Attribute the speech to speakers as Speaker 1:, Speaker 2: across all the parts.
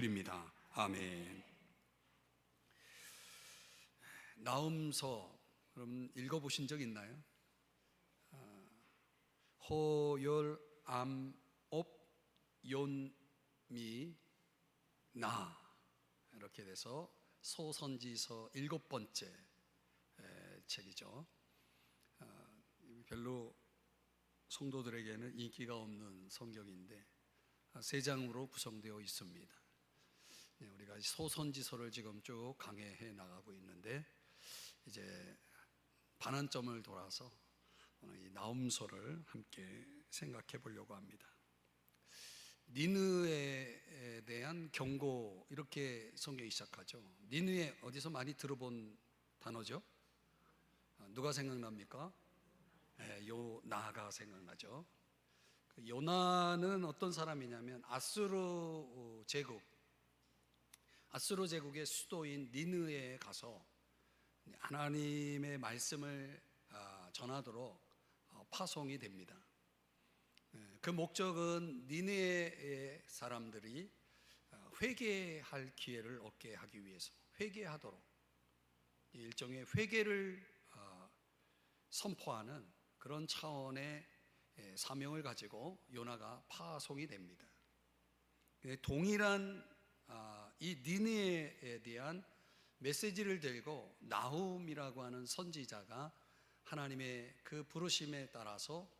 Speaker 1: 드립니다. 아멘. 나음서 그럼 읽어보신 적 있나요? 호열 암옵 용미 나 이렇게 돼서 소선지서 7번째 책이죠. 별로 성도들에게는 인기가 없는 성경인데 3장으로 구성되어 있습니다. 우리가 소선지서를 지금 쭉 강해해 나가고 있는데 이제 반환점을 돌아서 오늘 이 나음서를 함께 생각해 보려고 합니다. 니느웨에 대한 경고, 이렇게 성경이 시작하죠. 니느웨 어디서 많이 들어본 단어죠? 누가 생각납니까? 요나가 생각나죠. 요나는 어떤 사람이냐면 아수르 제국의 수도인 니느웨에 가서 하나님의 말씀을 전하도록 파송이 됩니다. 그 목적은 니느웨의 사람들이 회개할 기회를 얻게 하기 위해서, 회개하도록 일종의 회개를 선포하는 그런 차원의 사명을 가지고 요나가 파송이 됩니다. 동일한 이 니느웨에 대한 메시지를 들고 나훔이라고 하는 선지자가 하나님의 그 부르심에 따라서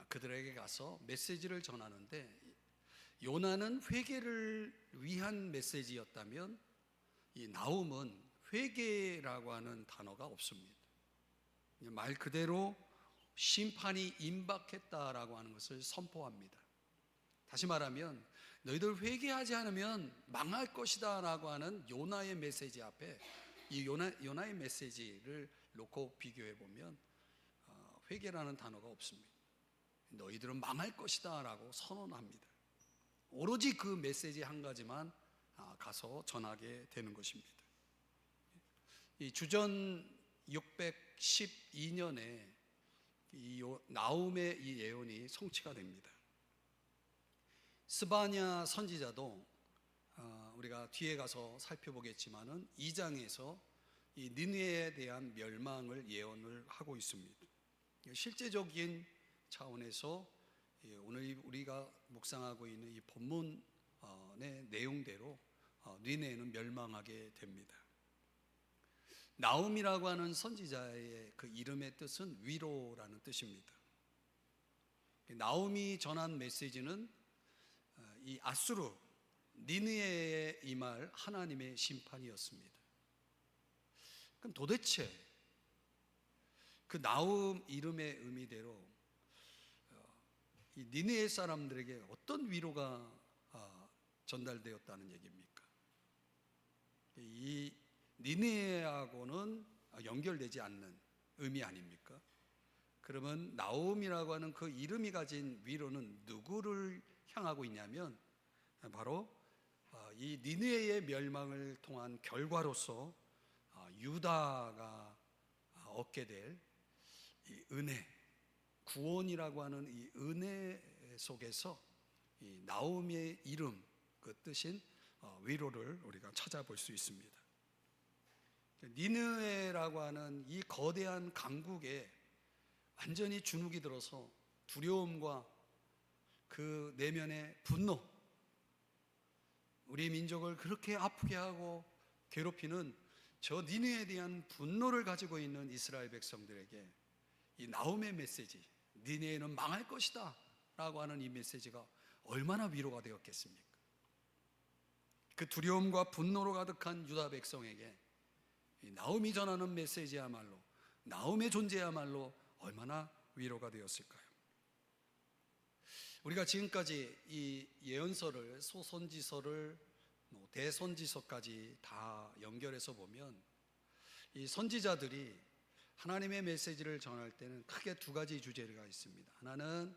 Speaker 1: 그들에게 가서 메시지를 전하는데, 요나는 회개를 위한 메시지였다면 이 나훔은 회개라고 하는 단어가 없습니다. 말 그대로 심판이 임박했다라고 하는 것을 선포합니다. 다시 말하면 너희들 회개하지 않으면 망할 것이다 라고 하는 요나의 메시지 앞에 이 요나의 메시지를 놓고 비교해 보면 회개라는 단어가 없습니다. 너희들은 망할 것이다 라고 선언합니다. 오로지 그 메시지 한 가지만 가서 전하게 되는 것입니다. 이 주전 612년에 이 나훔의 이 예언이 성취가 됩니다. 스바냐 선지자도 우리가 뒤에 가서 살펴보겠지만은 2장에서 이 니느웨에 대한 멸망을 예언을 하고 있습니다. 실제적인 차원에서 오늘 우리가 묵상하고 있는 이 본문의 내용대로 니느웨는 멸망하게 됩니다. 나훔이라고 하는 선지자의 그 이름의 뜻은 위로라는 뜻입니다. 나훔이 전한 메시지는 이 아수르 니느웨에 임할 하나님의 심판이었습니다. 그럼 도대체 그 나훔 이름의 의미대로 이 니느웨 사람들에게 어떤 위로가 전달되었다는 얘기입니까? 이 니느웨하고는 연결되지 않는 의미 아닙니까? 그러면 나훔이라고 하는 그 이름이 가진 위로는 누구를 향하고 있냐면 바로 이 니느웨의 멸망을 통한 결과로서 유다가 얻게 될 이 은혜, 구원이라고 하는 이 은혜 속에서 이 나훔의 이름, 그 뜻인 위로를 우리가 찾아볼 수 있습니다. 니느웨라고 하는 이 거대한 강국에 완전히 주눅이 들어서 두려움과 그 내면의 분노, 우리 민족을 그렇게 아프게 하고 괴롭히는 저 니느웨에 대한 분노를 가지고 있는 이스라엘 백성들에게 이 나훔의 메시지, 니느웨는 망할 것이다 라고 하는 이 메시지가 얼마나 위로가 되었겠습니까? 그 두려움과 분노로 가득한 유다 백성에게 이 나훔이 전하는 메시지야말로, 나훔의 존재야말로 얼마나 위로가 되었을까요? 우리가 지금까지 이 예언서를, 소선지서를 대선지서까지 다 연결해서 보면 이 선지자들이 하나님의 메시지를 전할 때는 크게 2가지 주제가 있습니다. 하나는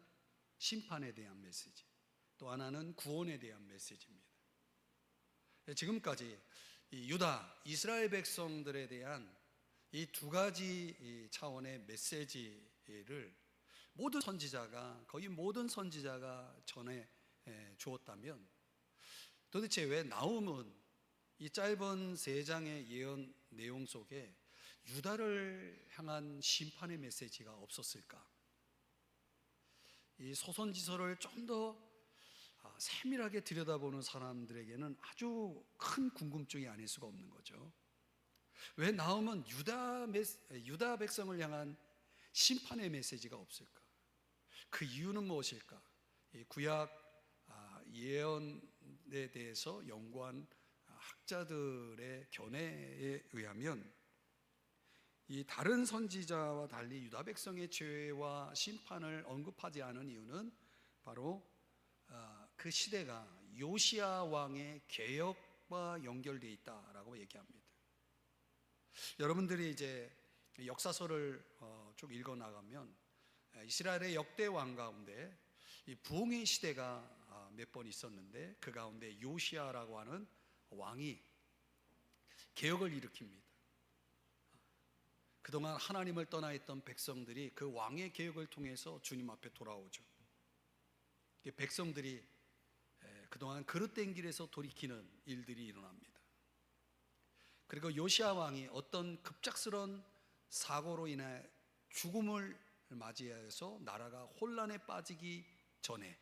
Speaker 1: 심판에 대한 메시지, 또 하나는 구원에 대한 메시지입니다. 지금까지 이 유다, 이스라엘 백성들에 대한 이 2가지 차원의 메시지를 거의 모든 선지자가 전해 주었다면, 도대체 왜 나훔은 이 짧은 3장의 예언 내용 속에 유다를 향한 심판의 메시지가 없었을까? 이 소선지서를 좀 더 세밀하게 들여다보는 사람들에게는 아주 큰 궁금증이 아닐 수가 없는 거죠. 왜 나훔은 유다 백성을 향한 심판의 메시지가 없을까? 그 이유는 무엇일까? 이 구약 예언에 대해서 연구한 학자들의 견해에 의하면 이 다른 선지자와 달리 유다 백성의 죄와 심판을 언급하지 않은 이유는 바로 그 시대가 요시야 왕의 개혁과 연결되어 있다라고 얘기합니다. 여러분들이 이제 역사서를 쭉 읽어 나가면 이스라엘의 역대 왕 가운데 이 부흥의 시대가 몇 번 있었는데 그 가운데 요시야라고 하는 왕이 개혁을 일으킵니다. 그동안 하나님을 떠나 있던 백성들이 그 왕의 개혁을 통해서 주님 앞에 돌아오죠. 백성들이 그동안 그릇된 길에서 돌이키는 일들이 일어납니다. 그리고 요시야 왕이 어떤 급작스러운 사고로 인해 죽음을 맞이해서 나라가 혼란에 빠지기 전에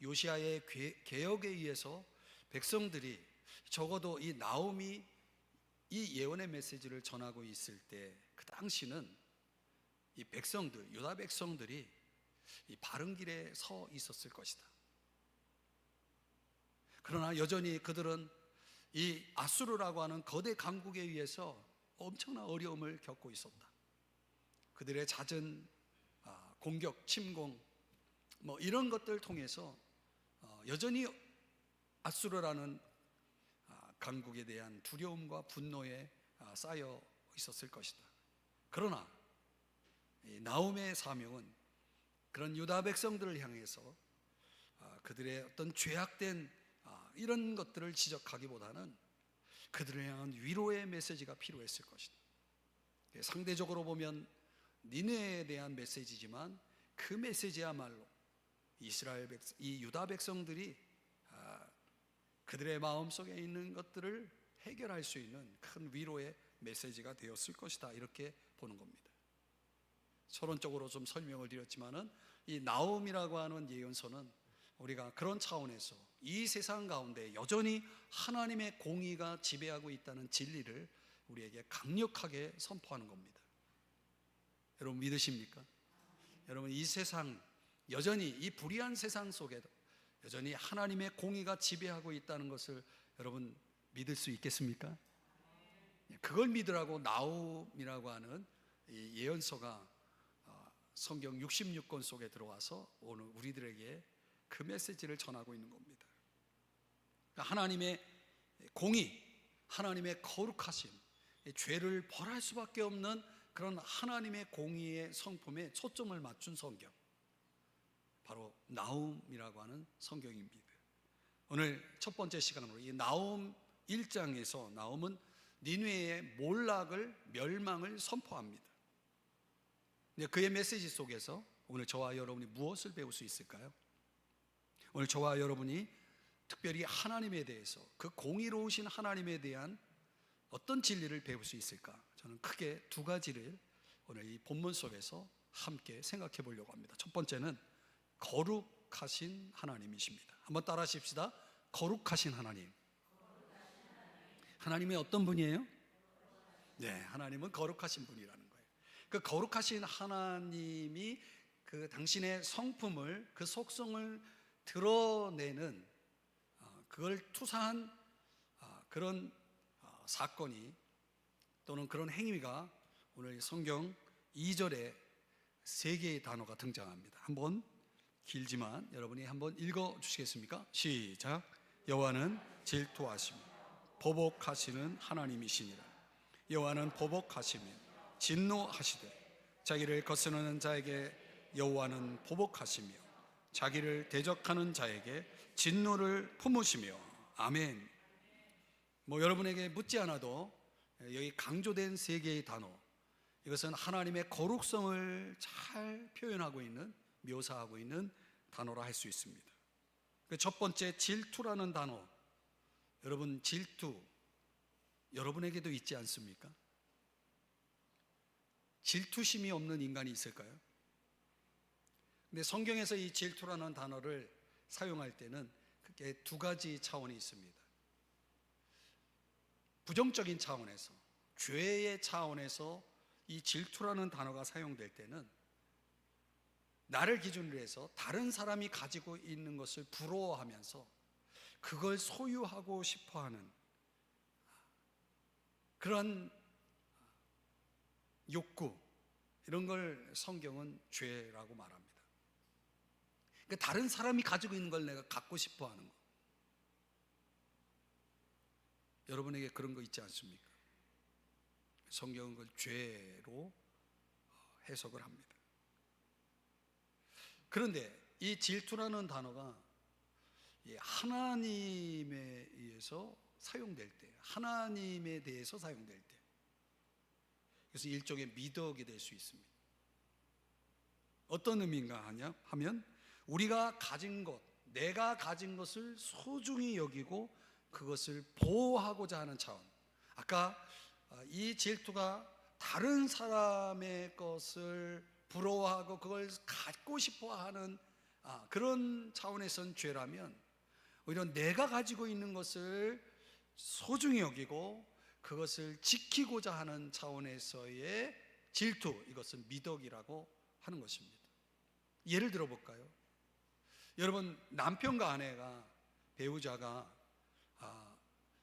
Speaker 1: 요시야의 개혁에 의해서 백성들이 적어도 이 나홈이 이 예언의 메시지를 전하고 있을 때 그 당시는 이 백성들, 유다 백성들이 이 바른 길에 서 있었을 것이다. 그러나 여전히 그들은 이 아수르라고 하는 거대 강국에 의해서 엄청난 어려움을 겪고 있었다. 그들의 잦은 공격, 침공 이런 것들 통해서 여전히 아수르라는 강국에 대한 두려움과 분노에 쌓여 있었을 것이다. 그러나 나홈의 사명은 그런 유다 백성들을 향해서 그들의 어떤 죄악된 이런 것들을 지적하기보다는 그들을 향한 위로의 메시지가 필요했을 것이다. 상대적으로 보면 니느웨에 대한 메시지지만 그 메시지야말로 이 유다 백성들이 그들의 마음속에 있는 것들을 해결할 수 있는 큰 위로의 메시지가 되었을 것이다, 이렇게 보는 겁니다. 서론적으로 좀 설명을 드렸지만은 이 나홈이라고 하는 예언서는 우리가 그런 차원에서 이 세상 가운데 여전히 하나님의 공의가 지배하고 있다는 진리를 우리에게 강력하게 선포하는 겁니다. 여러분 믿으십니까? 여러분 이 세상, 여전히 이 불의한 세상 속에도 여전히 하나님의 공의가 지배하고 있다는 것을 여러분 믿을 수 있겠습니까? 그걸 믿으라고 나홈이라고 하는 이 예언서가 성경 66권 속에 들어와서 오늘 우리들에게 그 메시지를 전하고 있는 겁니다. 하나님의 공의, 하나님의 거룩하심, 죄를 벌할 수밖에 없는 그런 하나님의 공의의 성품에 초점을 맞춘 성경, 바로 나홈이라고 하는 성경입니다. 오늘 첫 번째 시간으로 이 나홈 1장에서 나홈은 니느웨의 몰락을, 멸망을 선포합니다. 그의 메시지 속에서 오늘 저와 여러분이 무엇을 배울 수 있을까요? 오늘 저와 여러분이 특별히 하나님에 대해서, 그 공의로우신 하나님에 대한 어떤 진리를 배울 수 있을까? 저는 크게 두 가지를 오늘 이 본문 속에서 함께 생각해 보려고 합니다. 첫 번째는 거룩하신 하나님이십니다. 한번 따라 하십시다. 거룩하신 하나님. 하나님이 어떤 분이에요? 네, 하나님은 거룩하신 분이라는 거예요. 그 거룩하신 하나님이 그 당신의 성품을, 그 속성을 드러내는 그걸 투사한 그런 사건이 또는 그런 행위가 오늘 성경 2절에 3개의 단어가 등장합니다. 한번 길지만 여러분이 한번 읽어 주시겠습니까? 시작. 여호와는 질투하시며 보복하시는 하나님이시니라. 여호와는 보복하시며 진노하시되 자기를 거스르는 자에게 여호와는 보복하시며 자기를 대적하는 자에게 진노를 품으시며. 아멘. 여러분에게 묻지 않아도 여기 강조된 3개의 단어, 이것은 하나님의 거룩성을 잘 표현하고 있는, 묘사하고 있는 단어라 할 수 있습니다. 첫 번째 질투라는 단어, 여러분, 질투 여러분에게도 있지 않습니까? 질투심이 없는 인간이 있을까요? 근데 성경에서 이 질투라는 단어를 사용할 때는 그게 두 가지 차원이 있습니다. 부정적인 차원에서, 죄의 차원에서 이 질투라는 단어가 사용될 때는 나를 기준으로 해서 다른 사람이 가지고 있는 것을 부러워하면서 그걸 소유하고 싶어하는 그런 욕구, 이런 걸 성경은 죄라고 말합니다. 그러니까 다른 사람이 가지고 있는 걸 내가 갖고 싶어 하는 거. 여러분에게 그런 거 있지 않습니까? 성경은 그걸 죄로 해석을 합니다. 그런데 이 질투라는 단어가 하나님에 의해서 사용될 때, 하나님에 대해서 사용될 때, 그래서 일종의 미덕이 될 수 있습니다. 어떤 의미인가 하면 우리가 가진 것, 내가 가진 것을 소중히 여기고 그것을 보호하고자 하는 차원. 아까 이 질투가 다른 사람의 것을 부러워하고 그걸 갖고 싶어하는 그런 차원에선 죄라면, 오히려 내가 가지고 있는 것을 소중히 여기고 그것을 지키고자 하는 차원에서의 질투, 이것은 미덕이라고 하는 것입니다. 예를 들어 볼까요? 여러분, 남편과 아내가, 배우자가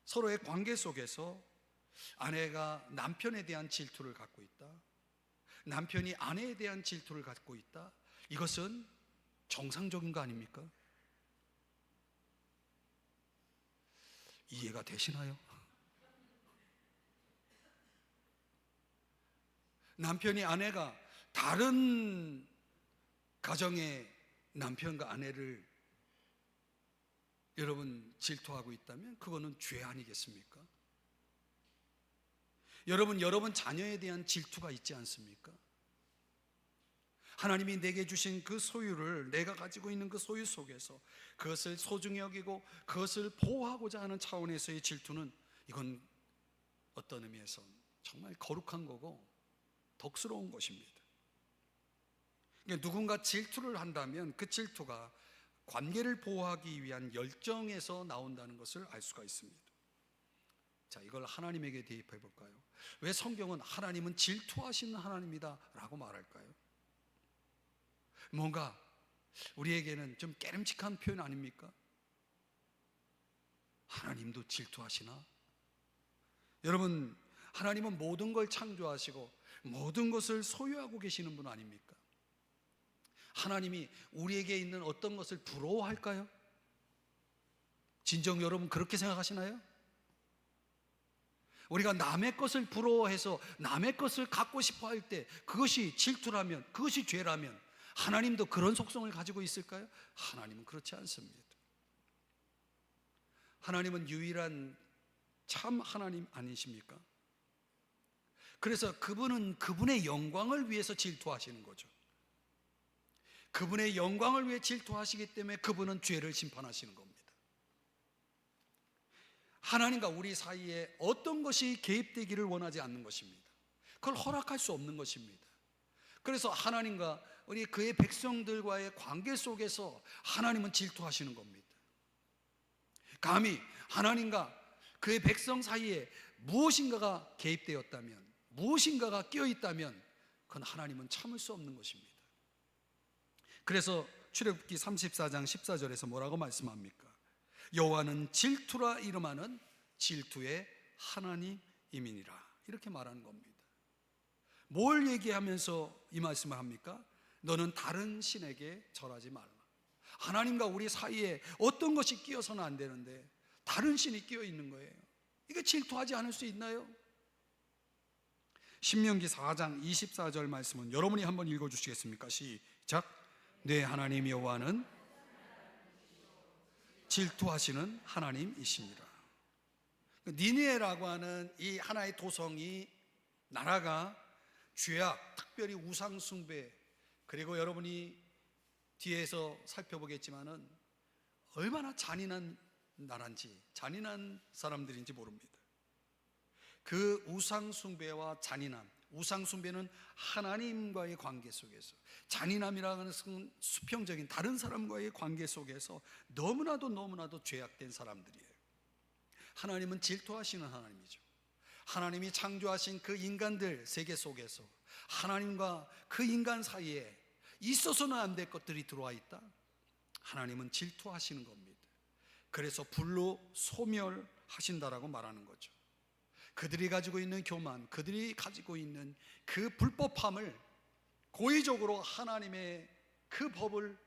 Speaker 1: 서로의 관계 속에서 아내가 남편에 대한 질투를 갖고 있다, 남편이 아내에 대한 질투를 갖고 있다, 이것은 정상적인 거 아닙니까? 이해가 되시나요? 남편이 아내가 다른 가정의 남편과 아내를 여러분 질투하고 있다면 그거는 죄 아니겠습니까? 여러분 자녀에 대한 질투가 있지 않습니까? 하나님이 내게 주신 그 소유를, 내가 가지고 있는 그 소유 속에서 그것을 소중히 여기고 그것을 보호하고자 하는 차원에서의 질투는, 이건 어떤 의미에서 정말 거룩한 거고 덕스러운 것입니다. 누군가 질투를 한다면 그 질투가 관계를 보호하기 위한 열정에서 나온다는 것을 알 수가 있습니다. 자, 이걸 하나님에게 대입해 볼까요? 왜 성경은 하나님은 질투하시는 하나님이다 라고 말할까요? 뭔가 우리에게는 좀 깨름직한 표현 아닙니까? 하나님도 질투하시나? 여러분, 하나님은 모든 걸 창조하시고 모든 것을 소유하고 계시는 분 아닙니까? 하나님이 우리에게 있는 어떤 것을 부러워할까요? 진정 여러분 그렇게 생각하시나요? 우리가 남의 것을 부러워해서 남의 것을 갖고 싶어 할 때 그것이 질투라면, 그것이 죄라면 하나님도 그런 속성을 가지고 있을까요? 하나님은 그렇지 않습니다. 하나님은 유일한 참 하나님 아니십니까? 그래서 그분은 그분의 영광을 위해서 질투하시는 거죠. 그분의 영광을 위해 질투하시기 때문에 그분은 죄를 심판하시는 겁니다. 하나님과 우리 사이에 어떤 것이 개입되기를 원하지 않는 것입니다. 그걸 허락할 수 없는 것입니다. 그래서 하나님과 우리 그의 백성들과의 관계 속에서 하나님은 질투하시는 겁니다. 감히 하나님과 그의 백성 사이에 무엇인가가 개입되었다면, 무엇인가가 끼어있다면 그건 하나님은 참을 수 없는 것입니다. 그래서 출애굽기 34장 14절에서 뭐라고 말씀합니까? 여호와는 질투라 이름하는 질투의 하나님이니라, 이렇게 말하는 겁니다. 뭘 얘기하면서 이 말씀을 합니까? 너는 다른 신에게 절하지 말라. 하나님과 우리 사이에 어떤 것이 끼어서는 안 되는데 다른 신이 끼어 있는 거예요. 이게 질투하지 않을 수 있나요? 신명기 4장 24절 말씀은 여러분이 한번 읽어주시겠습니까? 시작. 네, 하나님 여호와는 질투하시는 하나님이십니다. 니느웨라고 하는 이 하나의 도성이, 나라가 죄악, 특별히 우상 숭배, 그리고 여러분이 뒤에서 살펴보겠지만은 얼마나 잔인한 나라인지 잔인한 사람들인지 모릅니다. 그 우상 숭배와 잔인함, 우상 숭배는 하나님과의 관계 속에서, 잔인함이라는 것은 수평적인 다른 사람과의 관계 속에서 너무나도 죄악된 사람들이에요. 하나님은 질투하시는 하나님이죠. 하나님이 창조하신 그 인간들 세계 속에서 하나님과 그 인간 사이에 있어서는 안 될 것들이 들어와 있다. 하나님은 질투하시는 겁니다. 그래서 불로 소멸하신다라고 말하는 거죠. 그들이 가지고 있는 교만, 그들이 가지고 있는 그 불법함을 고의적으로 하나님의 그 법을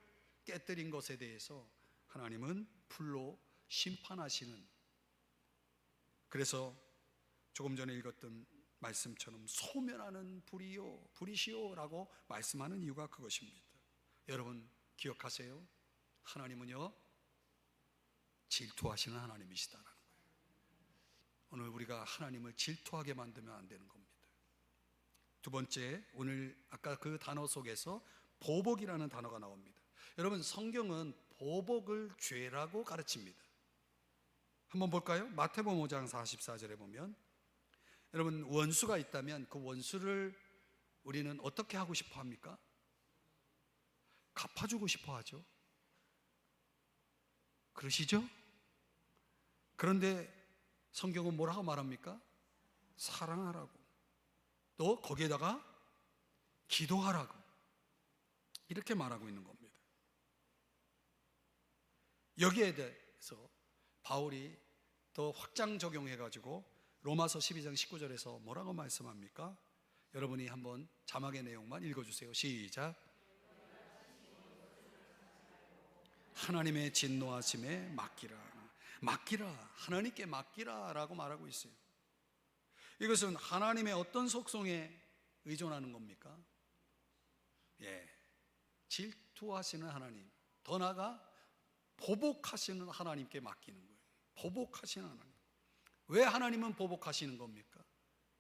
Speaker 1: 깨뜨린 것에 대해서 하나님은 불로 심판하시는, 그래서 조금 전에 읽었던 말씀처럼 소멸하는 불이시오 라고 말씀하는 이유가 그것입니다. 여러분 기억하세요. 하나님은요 질투하시는 하나님이시다라는 거예요. 오늘 우리가 하나님을 질투하게 만들면 안 되는 겁니다. 두 번째, 오늘 아까 그 단어 속에서 보복이라는 단어가 나옵니다. 여러분 성경은 보복을 죄라고 가르칩니다. 한번 볼까요? 마태복음 5장 44절에 보면, 여러분 원수가 있다면 그 원수를 우리는 어떻게 하고 싶어 합니까? 갚아주고 싶어 하죠. 그러시죠? 그런데 성경은 뭐라고 말합니까? 사랑하라고, 또 거기에다가 기도하라고, 이렇게 말하고 있는 겁니다. 여기에 대해서 바울이 더 확장 적용해가지고 로마서 12장 19절에서 뭐라고 말씀합니까? 여러분이 한번 자막의 내용만 읽어주세요. 시작. 하나님의 진노하심에 맡기라. 하나님께 맡기라 라고 말하고 있어요. 이것은 하나님의 어떤 속성에 의존하는 겁니까? 질투하시는 하나님, 더 나아가 보복하시는 하나님께 맡기는 거예요. 보복하시는 하나님. 왜 하나님은 보복하시는 겁니까?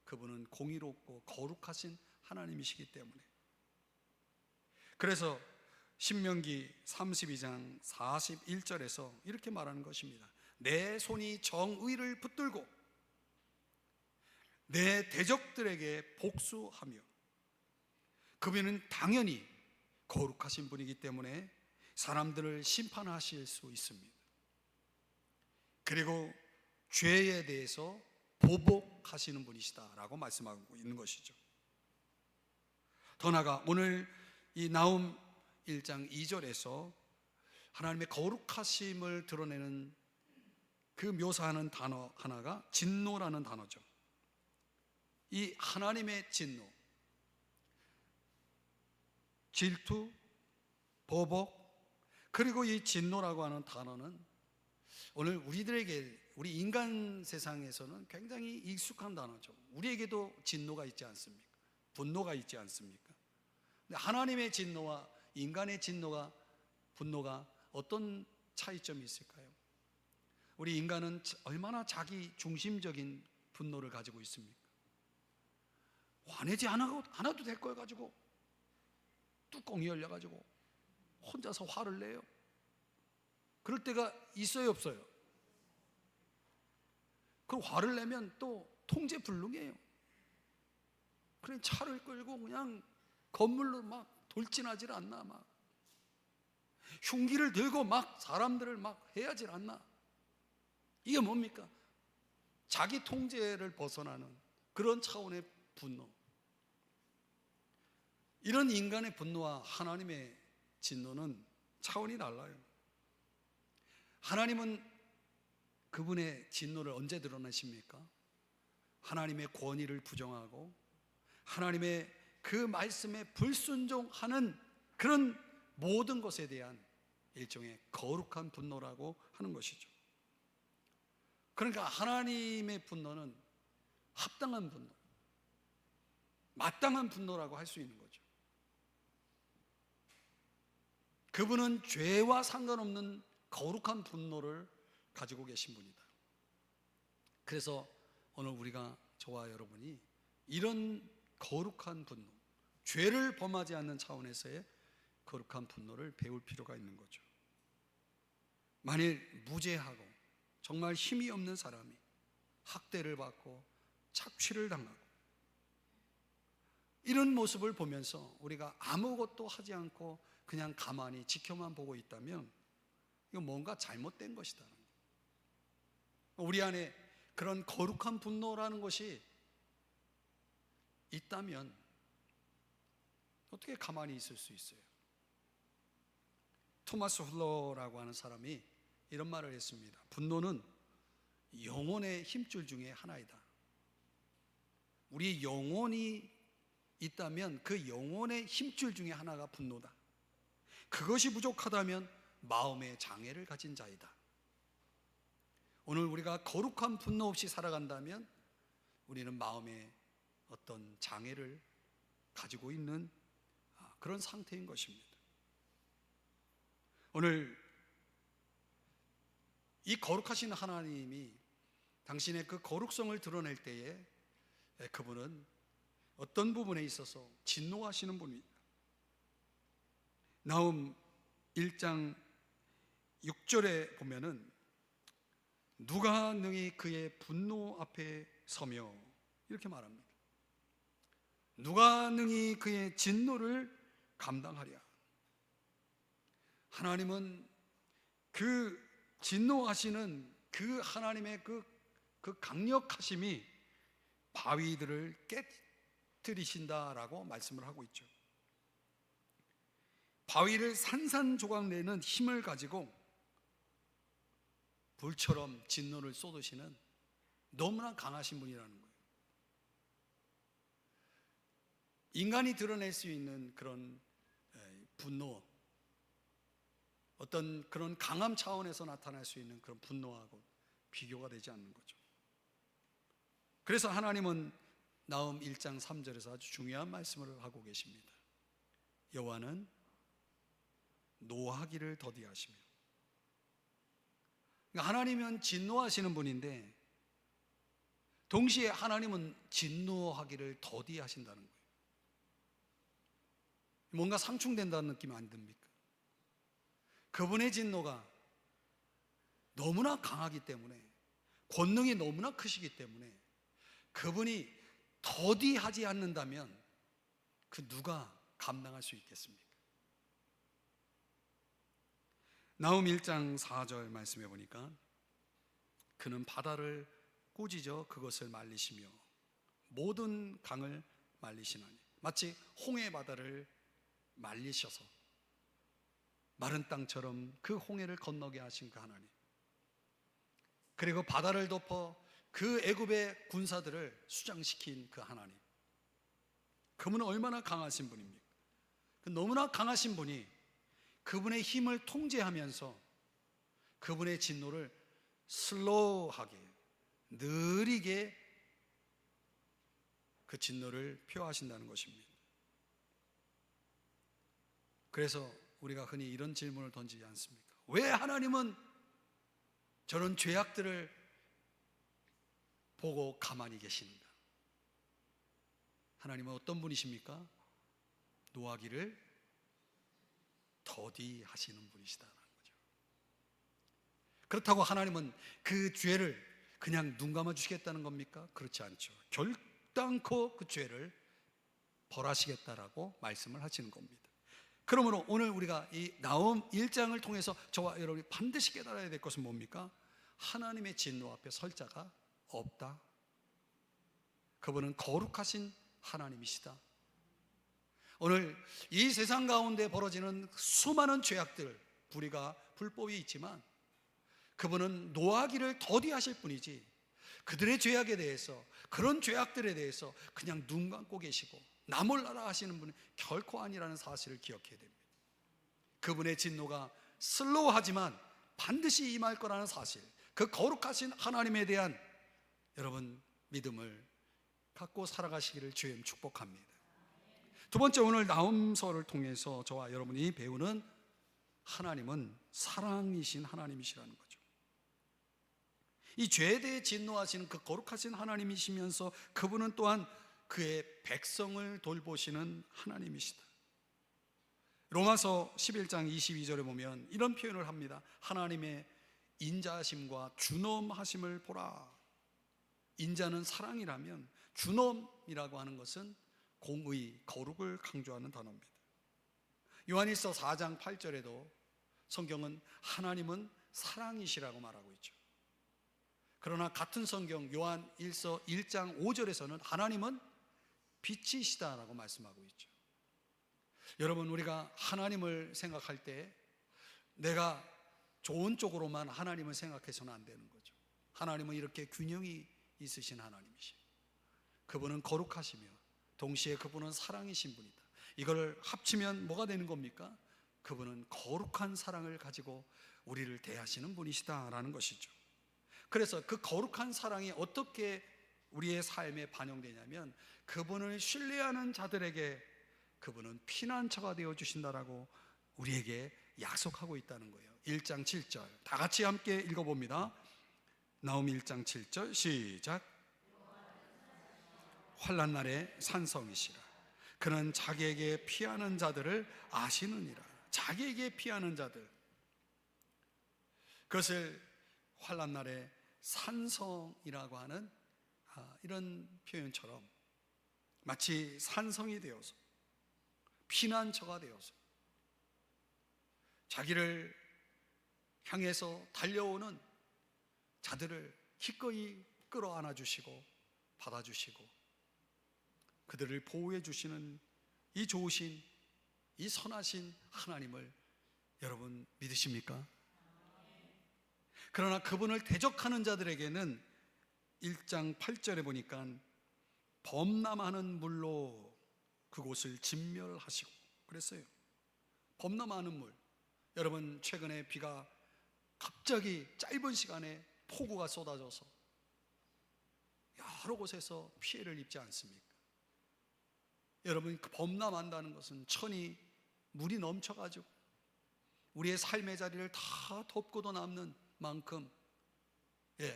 Speaker 1: 그분은 공의롭고 거룩하신 하나님이시기 때문에. 그래서 신명기 32장 41절에서 이렇게 말하는 것입니다. 내 손이 정의를 붙들고 내 대적들에게 복수하며, 그분은 당연히 거룩하신 분이기 때문에 사람들을 심판하실 수 있습니다. 그리고 죄에 대해서 보복하시는 분이시다라고 말씀하고 있는 것이죠. 더 나아가 오늘 이 나훔 1장 2절에서 하나님의 거룩하심을 드러내는 그 묘사하는 단어 하나가 진노라는 단어죠. 이 하나님의 진노, 질투, 보복, 그리고 이 진노라고 하는 단어는 오늘 우리 인간 세상에서는 굉장히 익숙한 단어죠. 우리에게도 진노가 있지 않습니까? 분노가 있지 않습니까? 근데 하나님의 진노와 인간의 진노가, 분노가 어떤 차이점이 있을까요? 우리 인간은 얼마나 자기 중심적인 분노를 가지고 있습니까? 화내지 않아도 될 걸 가지고 뚜껑이 열려가지고 혼자서 화를 내요. 그럴 때가 있어요, 없어요? 그 화를 내면 또 통제불능이에요. 그래 차를 끌고 그냥 건물로 막 돌진하질 않나, 막 흉기를 들고 막 사람들을 막 해야질 않나. 이게 뭡니까? 자기 통제를 벗어나는 그런 차원의 분노. 이런 인간의 분노와 하나님의 진노는 차원이 달라요. 하나님은 그분의 진노를 언제 드러내십니까? 하나님의 권위를 부정하고 하나님의 그 말씀에 불순종하는 그런 모든 것에 대한 일종의 거룩한 분노라고 하는 것이죠. 그러니까 하나님의 분노는 합당한 분노, 마땅한 분노라고 할 수 있는 거죠. 그분은 죄와 상관없는 거룩한 분노를 가지고 계신 분이다. 그래서 오늘 우리가, 저와 여러분이 이런 거룩한 분노, 죄를 범하지 않는 차원에서의 거룩한 분노를 배울 필요가 있는 거죠. 만일 무죄하고 정말 힘이 없는 사람이 학대를 받고 착취를 당하고 이런 모습을 보면서 우리가 아무것도 하지 않고 그냥 가만히 지켜만 보고 있다면 이거 뭔가 잘못된 것이다. 우리 안에 그런 거룩한 분노라는 것이 있다면 어떻게 가만히 있을 수 있어요? 토마스 훌러라고 하는 사람이 이런 말을 했습니다. 분노는 영혼의 힘줄 중에 하나이다. 우리 영혼이 있다면 그 영혼의 힘줄 중에 하나가 분노다. 그것이 부족하다면 마음의 장애를 가진 자이다. 오늘 우리가 거룩한 분노 없이 살아간다면 우리는 마음의 어떤 장애를 가지고 있는 그런 상태인 것입니다. 오늘 이 거룩하신 하나님이 당신의 그 거룩성을 드러낼 때에 그분은 어떤 부분에 있어서 진노하시는 분입니다. 나훔 1장 6절에 보면은 누가 능히 그의 분노 앞에 서며 이렇게 말합니다. 누가 능히 그의 진노를 감당하랴. 하나님은 그 진노하시는 그 하나님의 그 강력하심이 바위들을 깨뜨리신다라고 말씀을 하고 있죠. 바위를 산산조각 내는 힘을 가지고 불처럼 진노를 쏟으시는 너무나 강하신 분이라는 거예요. 인간이 드러낼 수 있는 그런 분노, 어떤 그런 강함 차원에서 나타날 수 있는 그런 분노하고 비교가 되지 않는 거죠. 그래서 하나님은 나훔 1장 3절에서 아주 중요한 말씀을 하고 계십니다. 여호와는 노하기를 더디하시며, 그러니까 하나님은 진노하시는 분인데 동시에 하나님은 진노하기를 더디하신다는 거예요. 뭔가 상충된다는 느낌이 안 듭니까? 그분의 진노가 너무나 강하기 때문에, 권능이 너무나 크시기 때문에 그분이 더디하지 않는다면 그 누가 감당할 수 있겠습니까? 나훔 1장 4절 말씀해 보니까 그는 바다를 꾸짖어 그것을 말리시며 모든 강을 말리시나니, 마치 홍해 바다를 말리셔서 마른 땅처럼 그 홍해를 건너게 하신 그 하나님, 그리고 바다를 덮어 그 애굽의 군사들을 수장시킨 그 하나님, 그분은 얼마나 강하신 분입니까? 그 너무나 강하신 분이 그분의 힘을 통제하면서 그분의 진노를 슬로우하게, 느리게 그 진노를 표하신다는 것입니다. 그래서 우리가 흔히 이런 질문을 던지지 않습니까? 왜 하나님은 저런 죄악들을 보고 가만히 계신가? 하나님은 어떤 분이십니까? 노하기를 더디하시는 분이시다라는 거죠. 그렇다고 하나님은 그 죄를 그냥 눈 감아 주시겠다는 겁니까? 그렇지 않죠. 결단코 그 죄를 벌하시겠다라고 말씀을 하시는 겁니다. 그러므로 오늘 우리가 이 나훔 1장을 통해서 저와 여러분이 반드시 깨달아야 될 것은 뭡니까? 하나님의 진노 앞에 설 자가 없다. 그분은 거룩하신 하나님이시다. 오늘 이 세상 가운데 벌어지는 수많은 죄악들, 불의가 불법이 있지만 그분은 노하기를 더디하실 뿐이지 그들의 죄악에 대해서, 그런 죄악들에 대해서 그냥 눈 감고 계시고 나몰라라 하시는 분은 결코 아니라는 사실을 기억해야 됩니다. 그분의 진노가 슬로우하지만 반드시 임할 거라는 사실, 그 거룩하신 하나님에 대한 여러분 믿음을 갖고 살아가시기를 주님 축복합니다. 두 번째, 오늘 나훔서를 통해서 저와 여러분이 배우는 하나님은 사랑이신 하나님이시라는 거죠. 이 죄에 대해 진노하시는 그 거룩하신 하나님이시면서 그분은 또한 그의 백성을 돌보시는 하나님이시다. 로마서 11장 22절에 보면 이런 표현을 합니다. 하나님의 인자하심과 준엄하심을 보라. 인자는 사랑이라면 준엄이라고 하는 것은 공의, 거룩을 강조하는 단어입니다. 요한일서 4장 8절에도 성경은 하나님은 사랑이시라고 말하고 있죠. 그러나 같은 성경 요한일서 1장 5절에서는 하나님은 빛이시다라고 말씀하고 있죠. 여러분, 우리가 하나님을 생각할 때 내가 좋은 쪽으로만 하나님을 생각해서는 안 되는 거죠. 하나님은 이렇게 균형이 있으신 하나님이시죠. 그분은 거룩하시며 동시에 그분은 사랑이신 분이다. 이걸 합치면 뭐가 되는 겁니까? 그분은 거룩한 사랑을 가지고 우리를 대하시는 분이시다라는 것이죠. 그래서 그 거룩한 사랑이 어떻게 우리의 삶에 반영되냐면 그분을 신뢰하는 자들에게 그분은 피난처가 되어 주신다라고 우리에게 약속하고 있다는 거예요. 1장 7절 다 같이 함께 읽어봅니다. 나홈 1장 7절 시작. 환난 날에 산성이시라. 그는 자기에게 피하는 자들을 아시느니라. 자기에게 피하는 자들, 그것을 환난 날에 산성이라고 하는 이런 표현처럼 마치 산성이 되어서 피난처가 되어서 자기를 향해서 달려오는 자들을 기꺼이 끌어안아 주시고 받아주시고 그들을 보호해 주시는 이 좋으신, 이 선하신 하나님을 여러분 믿으십니까? 그러나 그분을 대적하는 자들에게는 1장 8절에 보니까 범람하는 물로 그곳을 진멸하시고 그랬어요. 범람하는 물. 여러분, 최근에 비가 갑자기 짧은 시간에 폭우가 쏟아져서 여러 곳에서 피해를 입지 않습니까? 여러분, 그 범람한다는 것은 천이 물이 넘쳐가지고 우리의 삶의 자리를 다 덮고도 남는 만큼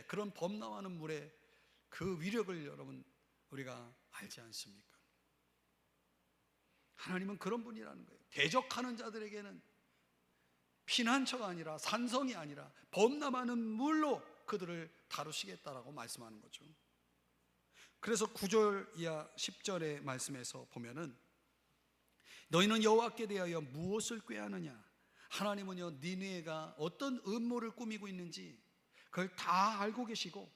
Speaker 1: 그런 범람하는 물의 그 위력을 여러분 우리가 알지 않습니까? 하나님은 그런 분이라는 거예요. 대적하는 자들에게는 피난처가 아니라 산성이 아니라 범람하는 물로 그들을 다루시겠다라고 말씀하는 거죠. 그래서 9절 이하 10절의 말씀에서 보면은 너희는 여호와께 대하여 무엇을 꾀하느냐? 하나님은요 니느웨가 어떤 음모를 꾸미고 있는지 그걸 다 알고 계시고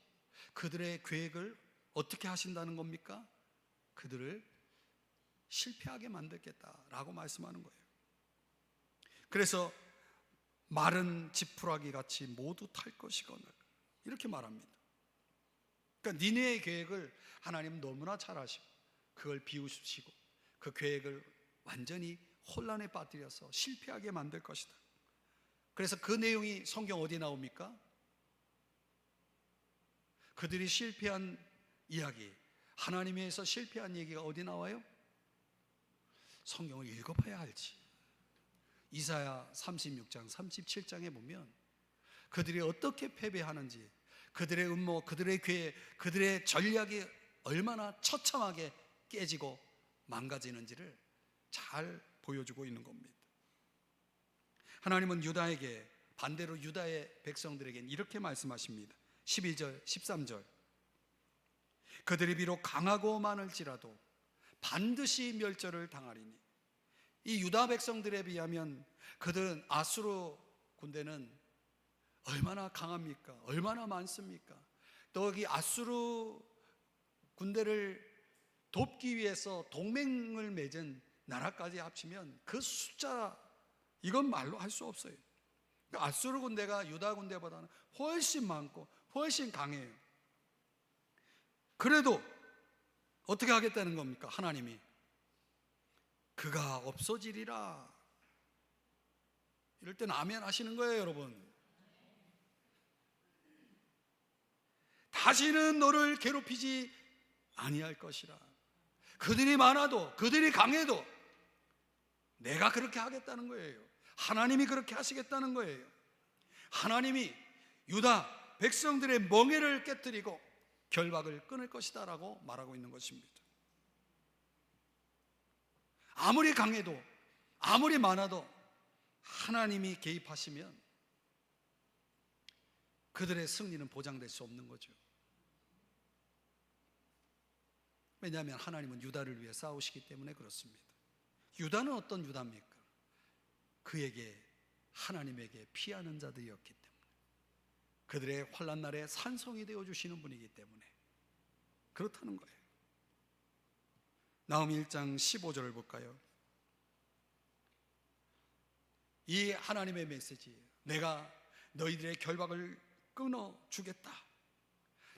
Speaker 1: 그들의 계획을 어떻게 하신다는 겁니까? 그들을 실패하게 만들겠다라고 말씀하는 거예요. 그래서 마른 지푸라기 같이 모두 탈 것이거늘 이렇게 말합니다. 그러니까 니느웨의 계획을 하나님 너무나 잘 아시고 그걸 비우시고 그 계획을 완전히 혼란에 빠뜨려서 실패하게 만들 것이다. 그래서 그 내용이 성경 어디 나옵니까? 그들이 실패한 이야기, 하나님에서 실패한 얘기가 어디 나와요? 성경을 읽어봐야 알지. 이사야 36장 37장에 보면 그들이 어떻게 패배하는지, 그들의 음모, 그들의 계획, 그들의 전략이 얼마나 처참하게 깨지고 망가지는지를 잘 보여주고 있는 겁니다. 하나님은 유다에게, 반대로 유다의 백성들에게는 이렇게 말씀하십니다. 12절 13절 그들이 비록 강하고 많을지라도 반드시 멸절을 당하리니. 이 유다 백성들에 비하면 그들은 아수르 군대는 얼마나 강합니까? 얼마나 많습니까? 또 여기 아수르 군대를 돕기 위해서 동맹을 맺은 나라까지 합치면 그 숫자, 이건 말로 할 수 없어요. 아수르 군대가 유다 군대보다는 훨씬 많고 훨씬 강해요. 그래도 어떻게 하겠다는 겁니까? 하나님이 그가 없어지리라. 이럴 땐 아멘 하시는 거예요, 여러분. 다시는 너를 괴롭히지 아니할 것이라. 그들이 많아도, 그들이 강해도 내가 그렇게 하겠다는 거예요. 하나님이 그렇게 하시겠다는 거예요. 하나님이 유다 백성들의 멍에를 깨뜨리고 결박을 끊을 것이다 라고 말하고 있는 것입니다. 아무리 강해도, 아무리 많아도 하나님이 개입하시면 그들의 승리는 보장될 수 없는 거죠. 왜냐하면 하나님은 유다를 위해 싸우시기 때문에 그렇습니다. 유다는 어떤 유다입니까? 그에게 하나님에게 피하는 자들이었기 때문에, 그들의 환난 날에 산성이 되어 주시는 분이기 때문에 그렇다는 거예요. 나홈 1장 15절을 볼까요? 이 하나님의 메시지, 내가 너희들의 결박을 끊어 주겠다.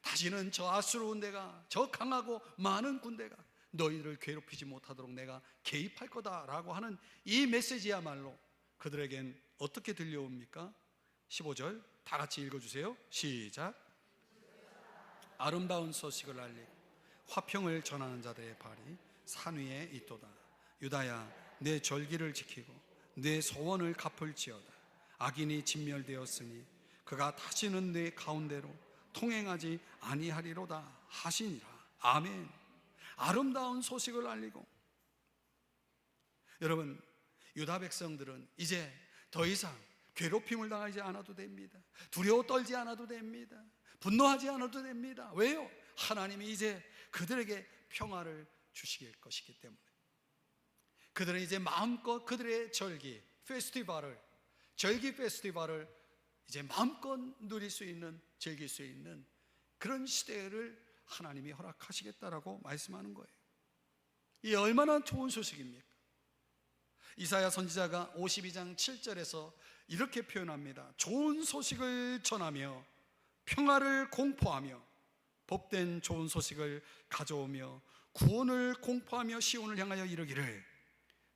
Speaker 1: 다시는 저 아수르 군대가, 저 강하고 많은 군대가 너희들을 괴롭히지 못하도록 내가 개입할 거다라고 하는 이 메시지야말로 그들에겐 어떻게 들려옵니까? 15절 다 같이 읽어주세요. 시작. 아름다운 소식을 알리고 화평을 전하는 자들의 발이 산 위에 있도다. 유다야, 내 절기를 지키고 내 소원을 갚을지어다. 악인이 진멸되었으니 그가 다시는 내 가운데로 통행하지 아니하리로다 하시니라. 아멘. 아름다운 소식을 알리고, 여러분, 유다 백성들은 이제 더 이상 괴롭힘을 당하지 않아도 됩니다. 두려워 떨지 않아도 됩니다. 분노하지 않아도 됩니다. 왜요? 하나님이 이제 그들에게 평화를 주시길 것이기 때문에. 그들은 이제 마음껏 그들의 절기 페스티벌을 이제 마음껏 누릴 수 있는, 즐길 수 있는 그런 시대를 하나님이 허락하시겠다라고 말씀하는 거예요. 이게 얼마나 좋은 소식입니까? 이사야 선지자가 52장 7절에서 이렇게 표현합니다. 좋은 소식을 전하며 평화를 공포하며 복된 좋은 소식을 가져오며 구원을 공포하며 시온을 향하여 이르기를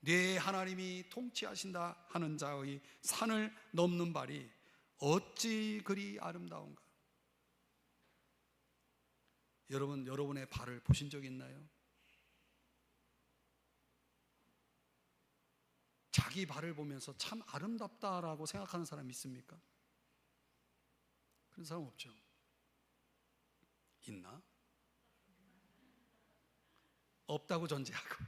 Speaker 1: 네 하나님이 통치하신다 하는 자의 산을 넘는 발이 어찌 그리 아름다운가. 여러분, 여러분의 발을 보신 적 있나요? 자기 발을 보면서 참 아름답다라고 생각하는 사람 있습니까? 그런 사람 없죠. 있나? 없다고 전제하고.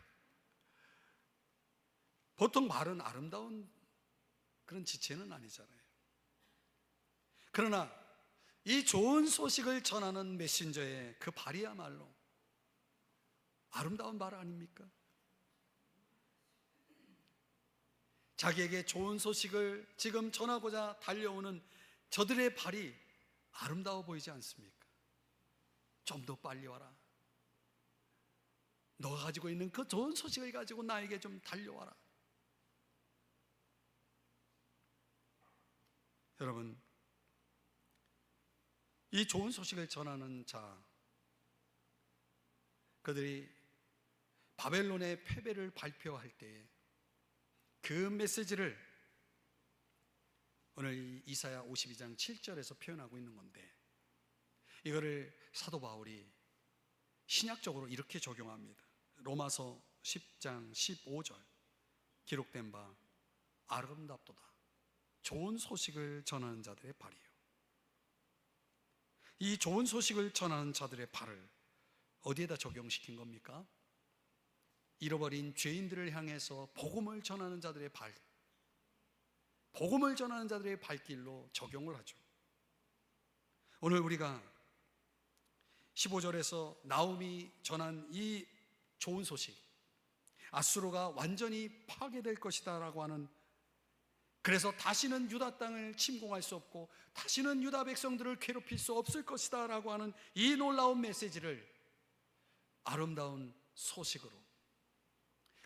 Speaker 1: 보통 발은 아름다운 그런 지체는 아니잖아요. 그러나 이 좋은 소식을 전하는 메신저의 그 발이야말로 아름다운 발 아닙니까? 자기에게 좋은 소식을 지금 전하고자 달려오는 저들의 발이 아름다워 보이지 않습니까? 좀 더 빨리 와라. 너가 가지고 있는 그 좋은 소식을 가지고 나에게 좀 달려와라. 여러분, 이 좋은 소식을 전하는 자, 그들이 바벨론의 패배를 발표할 때에 그 메시지를 오늘 이사야 52장 7절에서 표현하고 있는 건데, 이거를 사도 바울이 신약적으로 이렇게 적용합니다. 로마서 10장 15절 기록된 바 아름답도다. 좋은 소식을 전하는 자들의 발이에요. 이 좋은 소식을 전하는 자들의 발을 어디에다 적용시킨 겁니까? 잃어버린 죄인들을 향해서 복음을 전하는 자들의 발, 복음을 전하는 자들의 발길로 적용을 하죠. 오늘 우리가 15절에서 나홈이 전한 이 좋은 소식, 아수르가 완전히 파괴될 것이다 라고 하는, 그래서 다시는 유다 땅을 침공할 수 없고 다시는 유다 백성들을 괴롭힐 수 없을 것이다 라고 하는 이 놀라운 메시지를 아름다운 소식으로,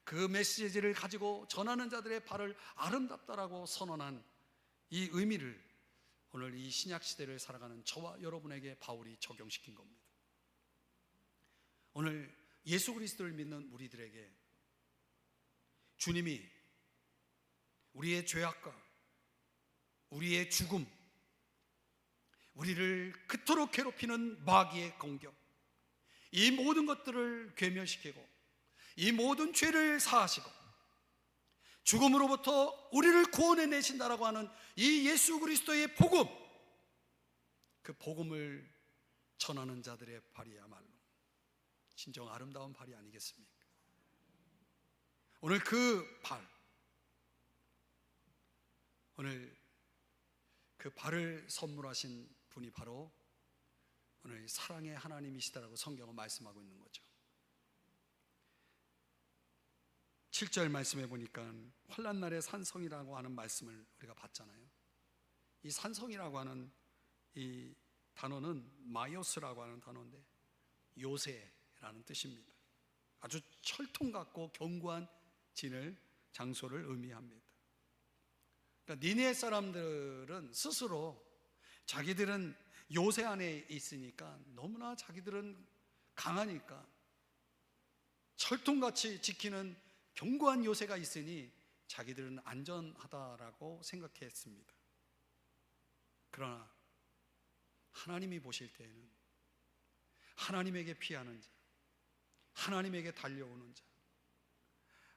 Speaker 1: 그 메시지를 가지고 전하는 자들의 발을 아름답다라고 선언한 이 의미를 오늘 이 신약 시대를 살아가는 저와 여러분에게 바울이 적용시킨 겁니다. 오늘 예수 그리스도를 믿는 우리들에게 주님이 우리의 죄악과 우리의 죽음, 우리를 그토록 괴롭히는 마귀의 공격, 이 모든 것들을 괴멸시키고 이 모든 죄를 사하시고 죽음으로부터 우리를 구원해 내신다라고 하는 이 예수 그리스도의 복음, 그 복음을 전하는 자들의 발이야말로 진정 아름다운 발이 아니겠습니까? 오늘 그 발, 오늘 그 발을 선물하신 분이 바로 오늘 사랑의 하나님이시다라고 성경은 말씀하고 있는 거죠. 7절 말씀해 보니까 환난 날의 산성이라고 하는 말씀을 우리가 봤잖아요. 이 산성이라고 하는 이 단어는 마이오스라고 하는 단어인데 요새라는 뜻입니다. 아주 철통 같고 견고한 진을 장소를 의미합니다. 그러니까 니느웨 사람들은 스스로 자기들은 요새 안에 있으니까 너무나 자기들은 강하니까 철통같이 지키는 견고한 요새가 있으니 자기들은 안전하다라고 생각했습니다. 그러나 하나님이 보실 때에는 하나님에게 피하는 자, 하나님에게 달려오는 자,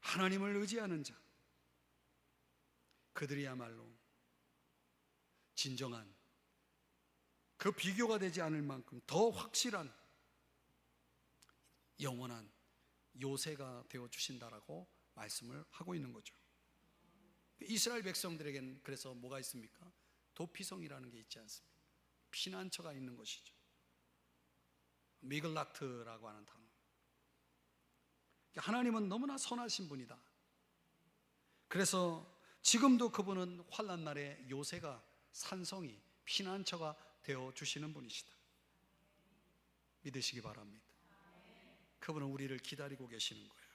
Speaker 1: 하나님을 의지하는 자, 그들이야말로 진정한 그 비교가 되지 않을 만큼 더 확실한 영원한 요새가 되어 주신다라고 말씀을 하고 있는 거죠. 이스라엘 백성들에게는 그래서 뭐가 있습니까? 도피성이라는 게 있지 않습니까? 피난처가 있는 것이죠. 미글라트라고 하는 단어. 하나님은 너무나 선하신 분이다. 그래서 지금도 그분은 환난 날에 요새가, 산성이, 피난처가 되어 주시는 분이시다. 믿으시기 바랍니다. 그분은 우리를 기다리고 계시는 거예요.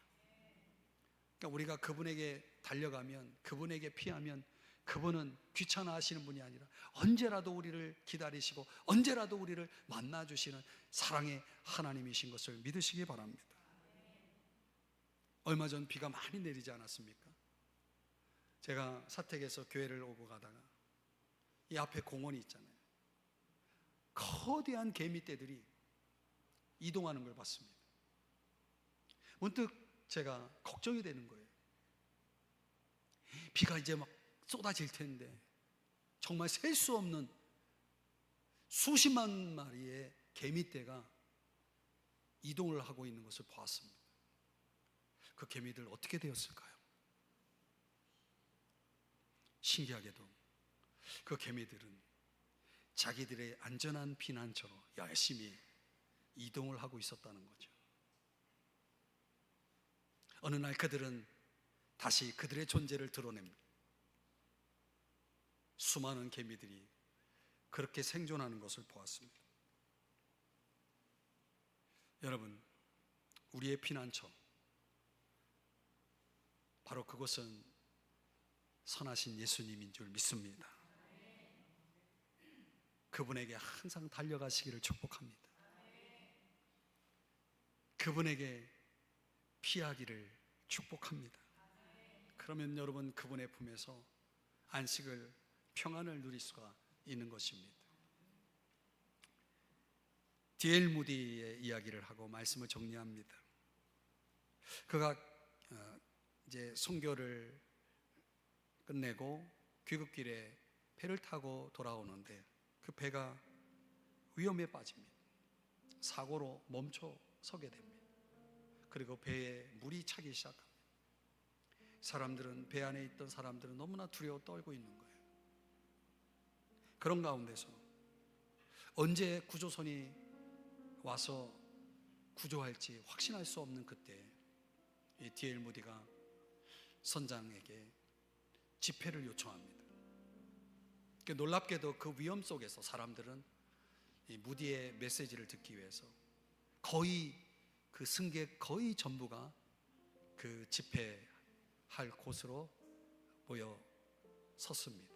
Speaker 1: 그러니까 우리가 그분에게 달려가면, 그분에게 피하면 그분은 귀찮아 하시는 분이 아니라 언제라도 우리를 기다리시고 언제라도 우리를 만나주시는 사랑의 하나님이신 것을 믿으시기 바랍니다. 얼마 전 비가 많이 내리지 않았습니까? 제가 사택에서 교회를 오고 가다가 이 앞에 공원이 있잖아요. 거대한 개미떼들이 이동하는 걸 봤습니다. 문득 제가 걱정이 되는 거예요. 비가 이제 막 쏟아질 텐데 정말 셀 수 없는 수십만 마리의 개미떼가 이동을 하고 있는 것을 보았습니다. 그 개미들 어떻게 되었을까요? 신기하게도 그 개미들은 자기들의 안전한 피난처로 열심히 이동을 하고 있었다는 거죠. 어느 날 그들은 다시 그들의 존재를 드러냅니다. 수많은 개미들이 그렇게 생존하는 것을 보았습니다. 여러분, 우리의 피난처, 바로 그것은 선하신 예수님인 줄 믿습니다. 그분에게 항상 달려가시기를 축복합니다. 그분에게 피하기를 축복합니다. 그러면 여러분 그분의 품에서 안식을, 평안을 누릴 수가 있는 것입니다. D.L. 무디의 이야기를 하고 말씀을 정리합니다. 그가 이제 선교를 끝내고 귀국길에 배를 타고 돌아오는데 그 배가 위험에 빠집니다. 사고로 멈춰 서게 됩니다. 그리고 배에 물이 차기 시작합니다. 사람들은, 배 안에 있던 사람들은 너무나 두려워 떨고 있는 거예요. 그런 가운데서 언제 구조선이 와서 구조할지 확신할 수 없는 그때 이 D.L. 무디가 선장에게 집회를 요청합니다. 놀랍게도 그 위험 속에서 사람들은 이 무디의 메시지를 듣기 위해서 거의 그 승객 거의 전부가 그 집회할 곳으로 모여 섰습니다.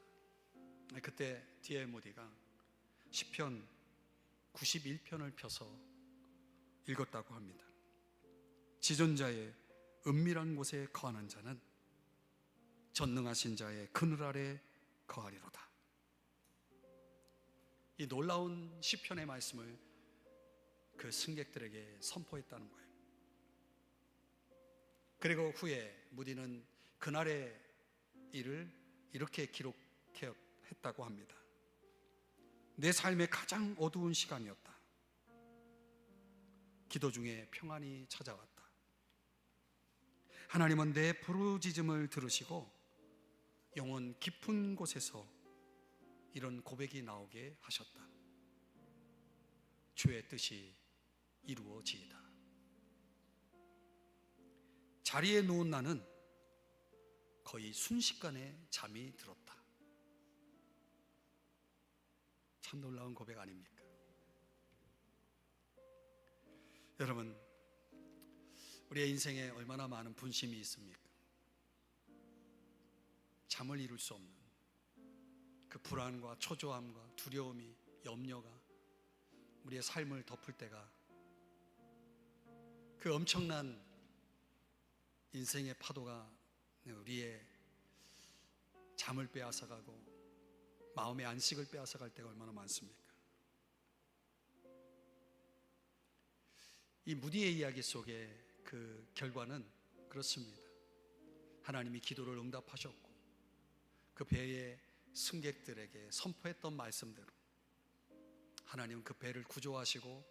Speaker 1: 그때 D.L. 무디가 시편 91편을 펴서 읽었다고 합니다. 지존자의 은밀한 곳에 거하는 자는 전능하신 자의 그늘 아래 거하리로다. 이 놀라운 시편의 말씀을 그 승객들에게 선포했다는 거예요. 그리고 후에 무디는 그날의 일을 이렇게 기록했다고 합니다. 내 삶의 가장 어두운 시간이었다. 기도 중에 평안이 찾아왔다. 하나님은 내 부르짖음을 들으시고 영혼 깊은 곳에서 이런 고백이 나오게 하셨다. 주의 뜻이 이루어지이다. 자리에 누운 나는 거의 순식간에 잠이 들었다. 참 놀라운 고백 아닙니까? 여러분, 우리의 인생에 얼마나 많은 분심이 있습니까? 잠을 이룰 수 없는 그 불안과 초조함과 두려움이, 염려가 우리의 삶을 덮을 때가, 그 엄청난 인생의 파도가 우리의 잠을 빼앗아가고 마음의 안식을 빼앗아갈 때가 얼마나 많습니까? 이 무디의 이야기 속에 그 결과는 그렇습니다. 하나님이 기도를 응답하셨고 그 배의 승객들에게 선포했던 말씀대로 하나님은 그 배를 구조하시고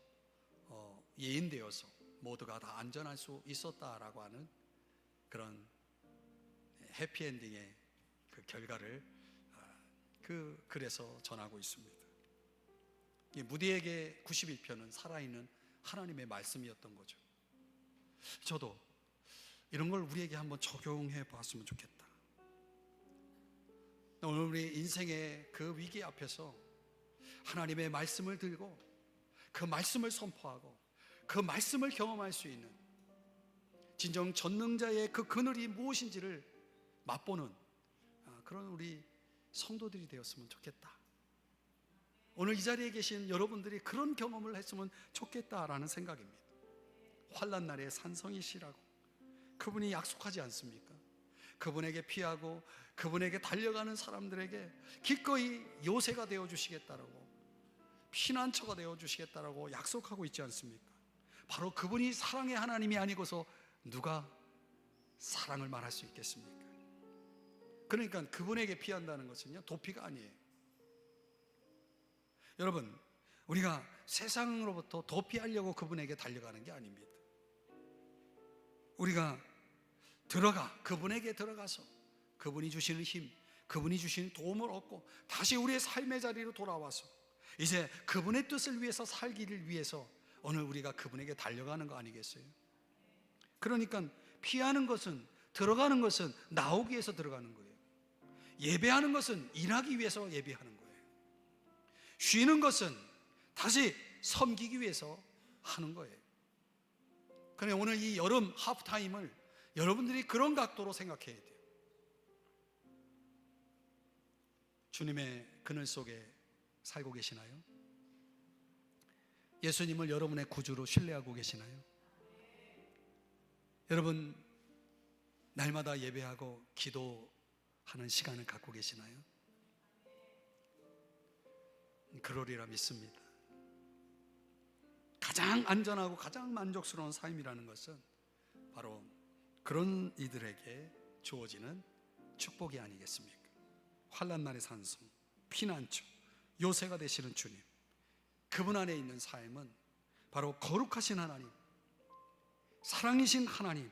Speaker 1: 예인되어서 모두가 다 안전할 수 있었다라고 하는 그런 해피엔딩의 그 결과를 그 글에서 전하고 있습니다. 이 무디에게 91편은 살아있는 하나님의 말씀이었던 거죠. 저도 이런 걸 우리에게 한번 적용해 보았으면 좋겠다. 오늘 우리 인생의 그 위기 앞에서 하나님의 말씀을 들고 그 말씀을 선포하고 그 말씀을 경험할 수 있는 진정 전능자의 그 그늘이 무엇인지를 맛보는 그런 우리 성도들이 되었으면 좋겠다. 오늘 이 자리에 계신 여러분들이 그런 경험을 했으면 좋겠다라는 생각입니다. 환난 날에 산성이시라고 그분이 약속하지 않습니까? 그분에게 피하고 그분에게 달려가는 사람들에게 기꺼이 요새가 되어주시겠다라고, 피난처가 되어주시겠다라고 약속하고 있지 않습니까? 바로 그분이 사랑의 하나님이 아니고서 누가 사랑을 말할 수 있겠습니까? 그러니까 그분에게 피한다는 것은요, 도피가 아니에요. 여러분, 우리가 세상으로부터 도피하려고 그분에게 달려가는 게 아닙니다. 우리가 그분에게 들어가서 그분이 주시는 힘, 그분이 주시는 도움을 얻고 다시 우리의 삶의 자리로 돌아와서 이제 그분의 뜻을 위해서 살기를 위해서 오늘 우리가 그분에게 달려가는 거 아니겠어요? 그러니까 피하는 것은, 들어가는 것은 나오기 위해서 들어가는 거예요. 예배하는 것은 일하기 위해서 예배하는 거예요. 쉬는 것은 다시 섬기기 위해서 하는 거예요. 그런데 오늘 이 여름 하프타임을 여러분들이 그런 각도로 생각해야 돼요. 주님의 그늘 속에 살고 계시나요? 예수님을 여러분의 구주로 신뢰하고 계시나요? 여러분, 날마다 예배하고 기도하는 시간을 갖고 계시나요? 그러리라 믿습니다. 가장 안전하고 가장 만족스러운 삶이라는 것은 바로 그런 이들에게 주어지는 축복이 아니겠습니까? 환난 날의 산성, 피난처, 요새가 되시는 주님, 그분 안에 있는 삶은 바로 거룩하신 하나님, 사랑이신 하나님,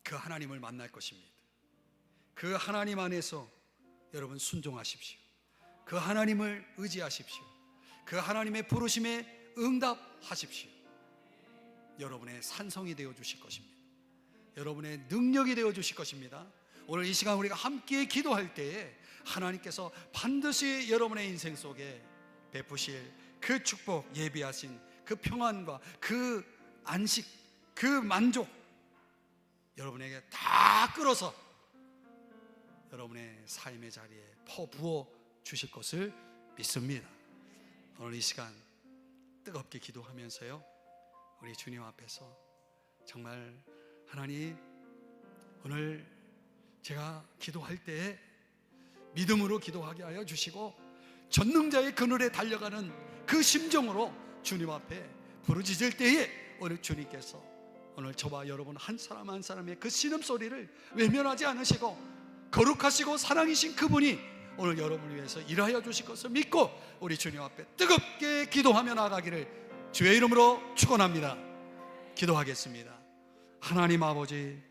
Speaker 1: 그 하나님을 만날 것입니다. 그 하나님 안에서 여러분 순종하십시오. 그 하나님을 의지하십시오. 그 하나님의 부르심에 응답하십시오. 여러분의 산성이 되어 주실 것입니다. 여러분의 능력이 되어 주실 것입니다. 오늘 이 시간 우리가 함께 기도할 때에 하나님께서 반드시 여러분의 인생 속에 베푸실 그 축복, 예비하신 그 평안과 그 안식, 그 만족 여러분에게 다 끌어서 여러분의 삶의 자리에 퍼부어 주실 것을 믿습니다. 오늘 이 시간 뜨겁게 기도하면서요, 우리 주님 앞에서 정말 하나님, 오늘 제가 기도할 때에 믿음으로 기도하게 하여 주시고 전능자의 그늘에 달려가는 그 심정으로 주님 앞에 부르짖을 때에 오늘 주님께서 오늘 저와 여러분 한 사람 한 사람의 그 신음소리를 외면하지 않으시고 거룩하시고 사랑이신 그분이 오늘 여러분을 위해서 일하여 주실 것을 믿고 우리 주님 앞에 뜨겁게 기도하며 나가기를 주의 이름으로 축원합니다. 기도하겠습니다. 하나님 아버지,